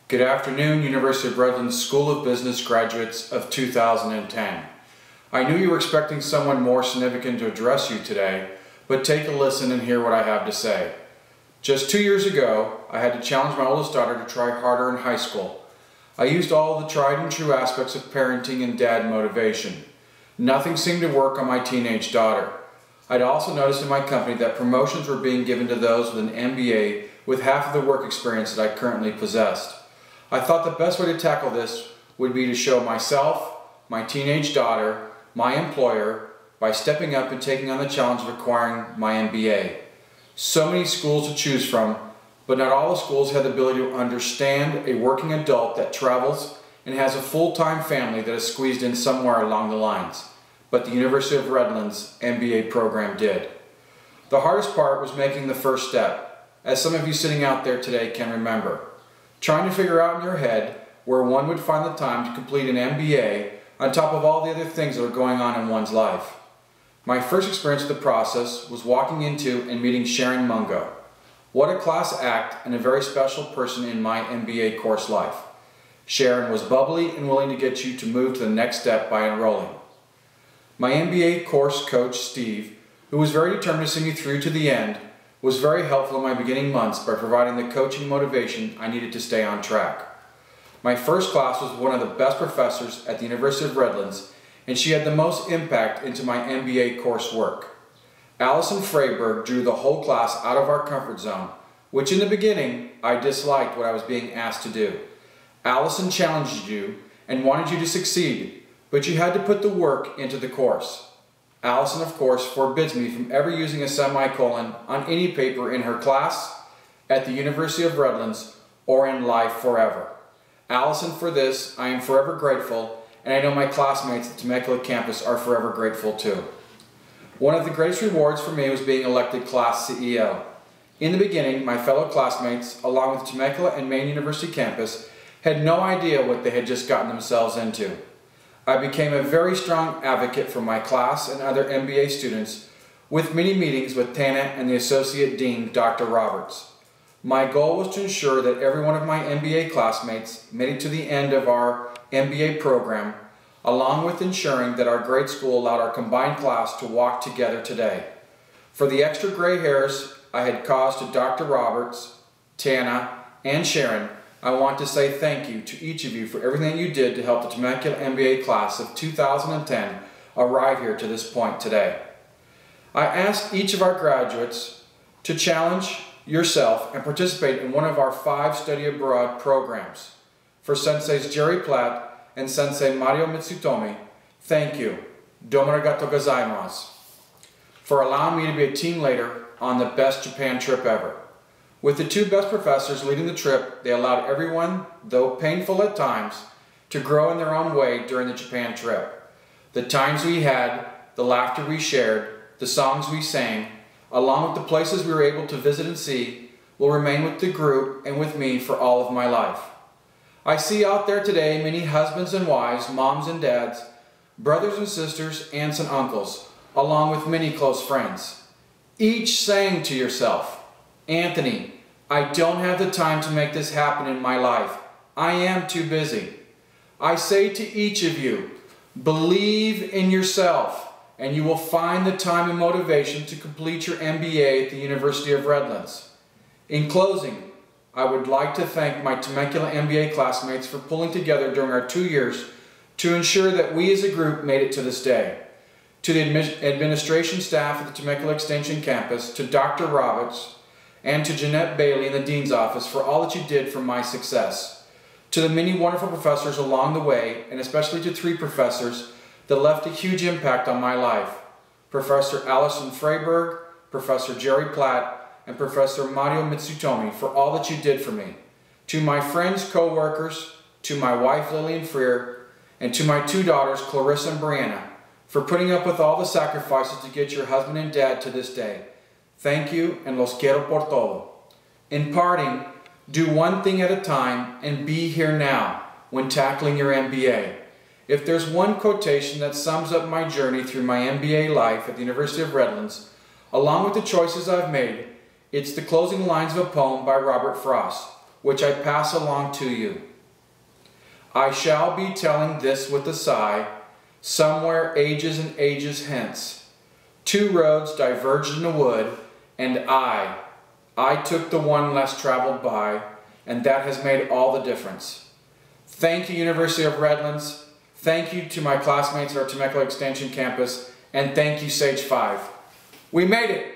Good afternoon, University of Redlands School of Business graduates of 2010. I knew you were expecting someone more significant to address you today, but take a listen and hear what I have to say. Just 2 years ago, I had to challenge my oldest daughter to try harder in high school. I used all the tried and true aspects of parenting and dad motivation. Nothing seemed to work on my teenage daughter. I'd also noticed in my company that promotions were being given to those with an MBA with half of the work experience that I currently possessed. I thought the best way to tackle this would be to show myself, my teenage daughter, my employer, by stepping up and taking on the challenge of acquiring my MBA. So many schools to choose from, but not all the schools have the ability to understand a working adult that travels and has a full-time family that is squeezed in somewhere along the lines. But the University of Redlands MBA program did. The hardest part was making the first step, as some of you sitting out there today can remember. Trying to figure out in your head where one would find the time to complete an MBA on top of all the other things that are going on in one's life. My first experience with the process was walking into and meeting Sharon Mungo. What a class act and a very special person in my MBA course life. Sharon was bubbly and willing to get you to move to the next step by enrolling. My MBA course coach, Steve, who was very determined to see me through to the end, was very helpful in my beginning months by providing the coaching motivation I needed to stay on track. My first class was one of the best professors at the University of Redlands, and she had the most impact into my MBA coursework. Allison Freire drew the whole class out of our comfort zone, which in the beginning I disliked what I was being asked to do. Allison challenged you and wanted you to succeed, but you had to put the work into the course. Allison, of course, forbids me from ever using a semicolon on any paper in her class, at the University of Redlands, or in life forever. Allison, for this, I am forever grateful, and I know my classmates at the Temecula campus are forever grateful too. One of the greatest rewards for me was being elected class CEO. In the beginning, my fellow classmates, along with the Temecula and Maine University campus, had no idea what they had just gotten themselves into. I became a very strong advocate for my class and other MBA students, with many meetings with Tana and the Associate Dean, Dr. Roberts. My goal was to ensure that every one of my MBA classmates made it to the end of our MBA program, along with ensuring that our grade school allowed our combined class to walk together today. For the extra gray hairs I had caused to Dr. Roberts, Tana, and Sharon, I want to say thank you to each of you for everything you did to help the Temecula MBA class of 2010 arrive here to this point today. I asked each of our graduates to challenge yourself and participate in one of our 5 study abroad programs. For Senseis Jerry Platt and Sensei Mario Mitsutomi, thank you. Domo arigatou gozaimasu. For allowing me to be a team leader on the best Japan trip ever. With the 2 best professors leading the trip, they allowed everyone, though painful at times, to grow in their own way during the Japan trip. The times we had, the laughter we shared, the songs we sang, along with the places we were able to visit and see, will remain with the group and with me for all of my life. I see out there today many husbands and wives, moms and dads, brothers and sisters, aunts and uncles, along with many close friends. Each saying to yourself, Anthony, I don't have the time to make this happen in my life. I am too busy. I say to each of you, believe in yourself and you will find the time and motivation to complete your MBA at the University of Redlands. In closing, I would like to thank my Temecula MBA classmates for pulling together during our 2 years to ensure that we as a group made it to this day. To the administration staff at the Temecula Extension campus, to Dr. Roberts, and to Jeanette Bailey in the Dean's office for all that you did for my success. To the many wonderful professors along the way, and especially to 3 professors that left a huge impact on my life. Professor Allison Freiberg, Professor Jerry Platt, and Professor Mario Mitsutomi for all that you did for me. To my friends, co-workers, to my wife Lillian Freire, and to my 2 daughters Clarissa and Brianna for putting up with all the sacrifices to get your husband and dad to this day. Thank you, and los quiero por todo. In parting, do one thing at a time and be here now when tackling your MBA. If there's one quotation that sums up my journey through my MBA life at the University of Redlands, along with the choices I've made, it's the closing lines of a poem by Robert Frost, which I pass along to you. I shall be telling this with a sigh, somewhere ages and ages hence. Two roads diverged in a wood, and I took the one less traveled by, and that has made all the difference. Thank you, University of Redlands. Thank you to my classmates at our Temecula Extension campus, and thank you, Sage 5. We made it!